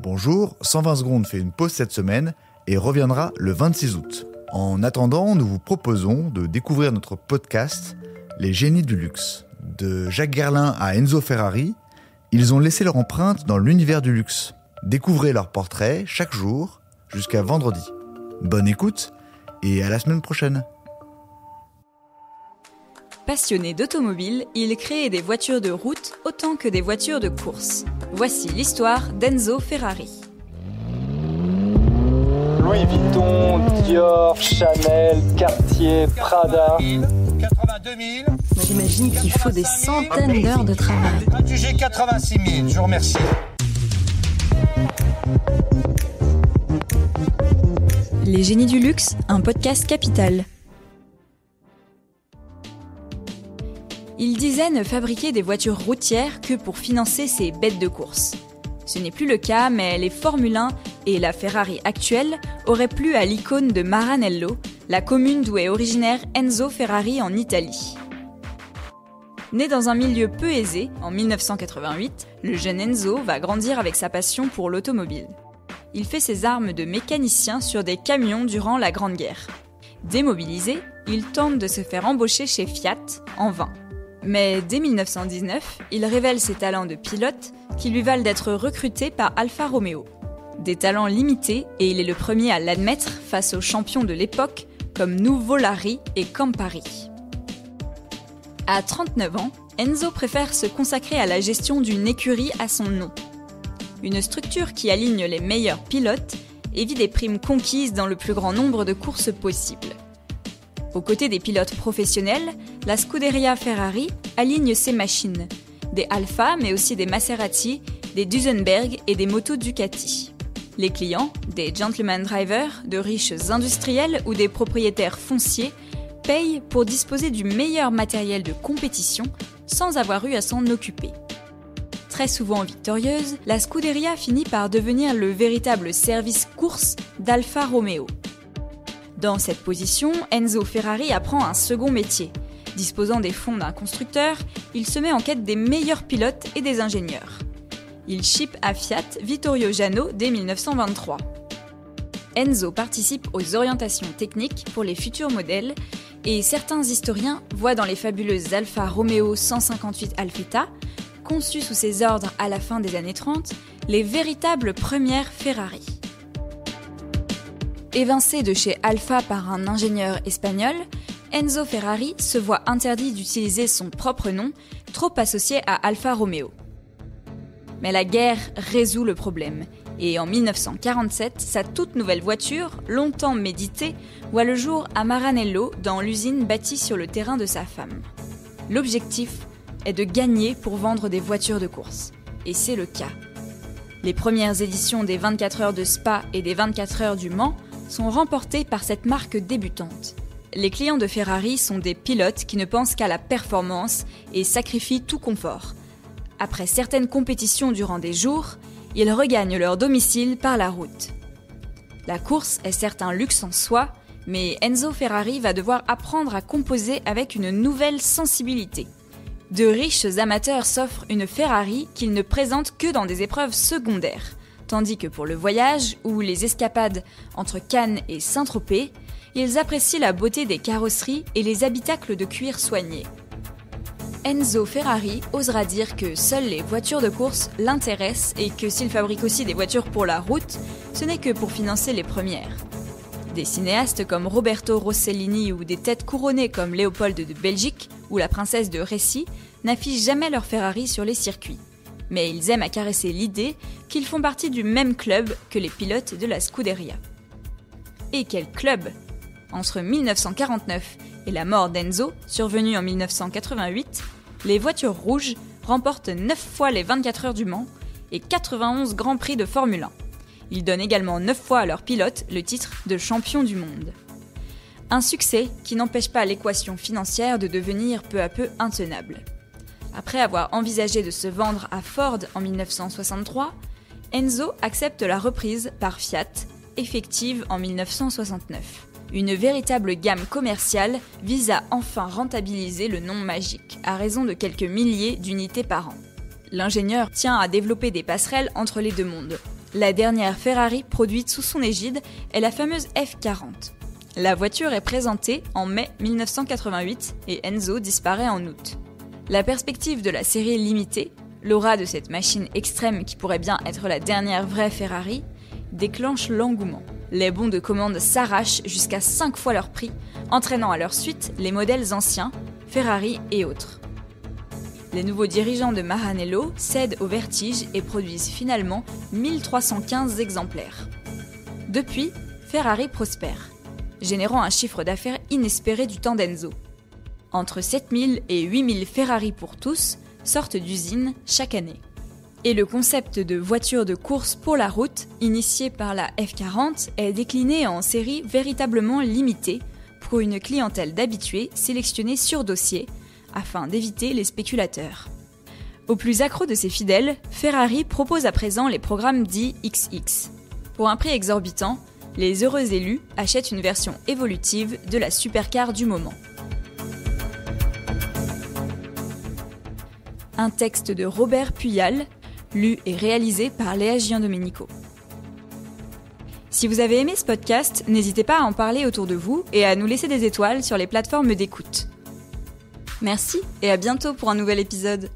Bonjour, 120 secondes fait une pause cette semaine et reviendra le 26 août. En attendant, nous vous proposons de découvrir notre podcast « Les génies du luxe ». De Jacques Guerlain à Enzo Ferrari, ils ont laissé leur empreinte dans l'univers du luxe. Découvrez leurs portraits chaque jour jusqu'à vendredi. Bonne écoute et à la semaine prochaine. Passionné d'automobile, il crée des voitures de route autant que des voitures de course. Voici l'histoire d'Enzo Ferrari. Louis Vuitton, Dior, Chanel, Cartier, Prada. 82 000. J'imagine qu'il faut des centaines d'heures de travail. Adjugé 86 000, je vous remercie. Les génies du luxe, un podcast Capital. Il disait ne fabriquer des voitures routières que pour financer ses bêtes de course. Ce n'est plus le cas, mais les Formule 1 et la Ferrari actuelle auraient plu à l'icône de Maranello, la commune d'où est originaire Enzo Ferrari en Italie. Né dans un milieu peu aisé, en 1988, le jeune Enzo va grandir avec sa passion pour l'automobile. Il fait ses armes de mécanicien sur des camions durant la Grande Guerre. Démobilisé, il tente de se faire embaucher chez Fiat, en vain. Mais dès 1919, il révèle ses talents de pilote qui lui valent d'être recruté par Alfa Romeo. Des talents limités, et il est le premier à l'admettre face aux champions de l'époque comme Nuvolari et Campari. À 39 ans, Enzo préfère se consacrer à la gestion d'une écurie à son nom. Une structure qui aligne les meilleurs pilotes et vit des primes conquises dans le plus grand nombre de courses possibles. Aux côtés des pilotes professionnels, la Scuderia Ferrari aligne ses machines, des Alfa mais aussi des Maserati, des Duesenberg et des motos Ducati. Les clients, des gentleman drivers, de riches industriels ou des propriétaires fonciers, payent pour disposer du meilleur matériel de compétition sans avoir eu à s'en occuper. Très souvent victorieuse, la Scuderia finit par devenir le véritable service course d'Alfa Romeo. Dans cette position, Enzo Ferrari apprend un second métier. Disposant des fonds d'un constructeur, il se met en quête des meilleurs pilotes et des ingénieurs. Il ship à Fiat Vittorio Jano dès 1923. Enzo participe aux orientations techniques pour les futurs modèles et certains historiens voient dans les fabuleuses Alfa Romeo 158 Alfetta, conçues sous ses ordres à la fin des années 30, les véritables premières Ferrari. Évincé de chez Alfa par un ingénieur espagnol, Enzo Ferrari se voit interdit d'utiliser son propre nom, trop associé à Alfa Romeo. Mais la guerre résout le problème, et en 1947, sa toute nouvelle voiture, longtemps méditée, voit le jour à Maranello, dans l'usine bâtie sur le terrain de sa femme. L'objectif est de gagner pour vendre des voitures de course, et c'est le cas. Les premières éditions des 24 heures de Spa et des 24 heures du Mans sont remportés par cette marque débutante. Les clients de Ferrari sont des pilotes qui ne pensent qu'à la performance et sacrifient tout confort. Après certaines compétitions durant des jours, ils regagnent leur domicile par la route. La course est certes un luxe en soi, mais Enzo Ferrari va devoir apprendre à composer avec une nouvelle sensibilité. De riches amateurs s'offrent une Ferrari qu'ils ne présentent que dans des épreuves secondaires. Tandis que pour le voyage ou les escapades entre Cannes et Saint-Tropez, ils apprécient la beauté des carrosseries et les habitacles de cuir soignés. Enzo Ferrari osera dire que seules les voitures de course l'intéressent et que s'il fabrique aussi des voitures pour la route, ce n'est que pour financer les premières. Des cinéastes comme Roberto Rossellini ou des têtes couronnées comme Léopold de Belgique ou la princesse de Récy n'affichent jamais leur Ferrari sur les circuits. Mais ils aiment à caresser l'idée qu'ils font partie du même club que les pilotes de la Scuderia. Et quel club! Entre 1949 et la mort d'Enzo, survenue en 1988, les voitures rouges remportent 9 fois les 24 heures du Mans et 91 Grands Prix de Formule 1. Ils donnent également 9 fois à leurs pilotes le titre de champion du monde. Un succès qui n'empêche pas l'équation financière de devenir peu à peu intenable. Après avoir envisagé de se vendre à Ford en 1963, Enzo accepte la reprise par Fiat, effective en 1969. Une véritable gamme commerciale vise à enfin rentabiliser le nom magique, à raison de quelques milliers d'unités par an. L'ingénieur tient à développer des passerelles entre les deux mondes. La dernière Ferrari produite sous son égide est la fameuse F40. La voiture est présentée en mai 1988 et Enzo disparaît en août. La perspective de la série limitée, l'aura de cette machine extrême qui pourrait bien être la dernière vraie Ferrari, déclenche l'engouement. Les bons de commande s'arrachent jusqu'à 5 fois leur prix, entraînant à leur suite les modèles anciens, Ferrari et autres. Les nouveaux dirigeants de Maranello cèdent au vertige et produisent finalement 1315 exemplaires. Depuis, Ferrari prospère, générant un chiffre d'affaires inespéré du temps d'Enzo. Entre 7000 et 8000 Ferrari pour tous sortent d'usine chaque année. Et le concept de voiture de course pour la route, initié par la F40, est décliné en série véritablement limitée pour une clientèle d'habitués sélectionnés sur dossier, afin d'éviter les spéculateurs. Aux plus accros de ses fidèles, Ferrari propose à présent les programmes dits XX. Pour un prix exorbitant, les heureux élus achètent une version évolutive de la supercar du moment. Un texte de Robert Puyal, lu et réalisé par Léa Giandomenico. Si vous avez aimé ce podcast, n'hésitez pas à en parler autour de vous et à nous laisser des étoiles sur les plateformes d'écoute. Merci et à bientôt pour un nouvel épisode.